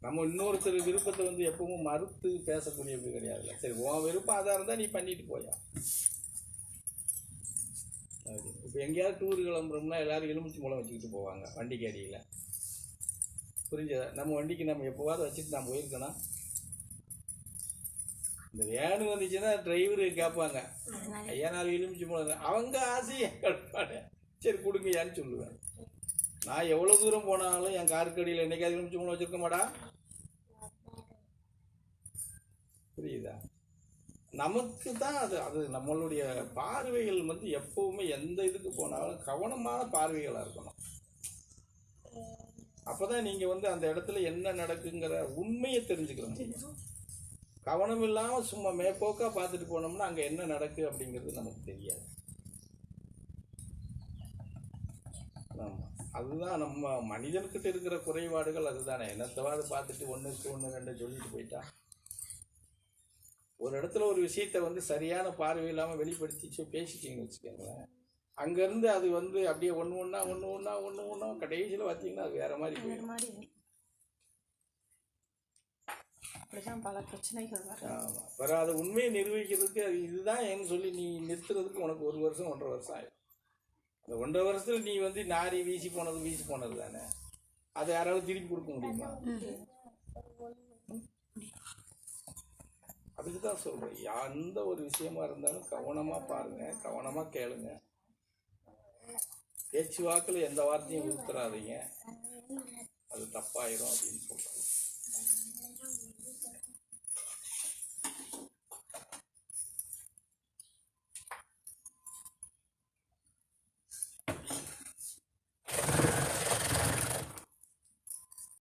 நம்ம இன்னொருத்தர் விருப்பத்தை வந்து எப்பவும் மறுத்து பேசக்கூடியது கிடையாதுல்ல. சரி உன் விருப்பம் அதாக இருந்தால் நீ பண்ணிட்டு போயா. இப்போ எங்கேயாவது டூர் கிளம்புறோம்னா எல்லோரும் எலுமிச்சி மூலம் வச்சுக்கிட்டு போவாங்க வண்டிக்கு அடியில். புரிஞ்சதா? நம்ம வண்டிக்கு நம்ம எப்போவாவது வச்சுட்டு நான் போயிருக்கேன்னா, இந்த வேனு வந்துச்சுன்னா டிரைவரு கேட்பாங்க, ஐயா 4 எலுமிச்சி மூலம், அவங்க ஆசையை கேட்பாங்க. சரி கொடுங்கயான்னு சொல்லுவேன். நான் எவ்வளோ தூரம் போனாலும் என் காருக்கு அடியில் என்னைக்காவது எலுமிச்சி மூலம் வச்சுருக்க மாட்டா. புரியுதா? நமக்கு தான் அது நம்மளுடைய பார்வைகள் வந்து எப்பவுமே எந்த இதுக்கு போனாலும் கவனமான பார்வைகளாக இருக்கணும். அப்போதான் நீங்கள் வந்து அந்த இடத்துல என்ன நடக்குங்கிற உண்மையை தெரிஞ்சுக்கிற முடியும். கவனம் இல்லாமல் சும்மா மேற்போக்காக பார்த்துட்டு போனோம்னா அங்கே என்ன நடக்கு அப்படிங்கிறது நமக்கு தெரியாது. ஆமாம், அதுதான் நம்ம மனிதன்கிட்ட இருக்கிற குறைபாடுகள். அதுதானே, என்னத்தவாது பார்த்துட்டு 1க்கு 1 2 சொல்லிட்டு போயிட்டா. ஒரு இடத்துல ஒரு விஷயத்தை வந்து சரியான பார்வை இல்லாமல் வெளிப்படுத்தி பேசிட்டீங்கன்னு வச்சுக்கோங்களேன், அங்கேருந்து அது வந்து அப்படியே ஒன்று ஒன்றா கடைசியில் பார்த்தீங்கன்னா அது வேற மாதிரி போயிடும். பல பிரச்சனைகள். ஆமாம், அப்புறம் அதை உண்மையை நிரூபிக்கிறதுக்கு அது இதுதான் ஏன்னு சொல்லி நீ நிறுத்துறதுக்கு உனக்கு 1 வருஷம் 1.5 வருஷம் ஆயிடும். அந்த 1.5 வருஷத்தில் நீ வந்து நாரி வீசி போனது தானே, அதை யாராவது திருப்பி கொடுக்க முடியுமா? அதுக்கு தான் சொல்கிறேன், எந்த ஒரு விஷயமா இருந்தாலும் கவனமாக பாருங்கள், கவனமாக கேளுங்க. பேச்சு வாக்கில் எந்த வார்த்தையும் ஊத்துறாதீங்க, அது தப்பாயிரும் அப்படின்னு சொல்லுவாங்க.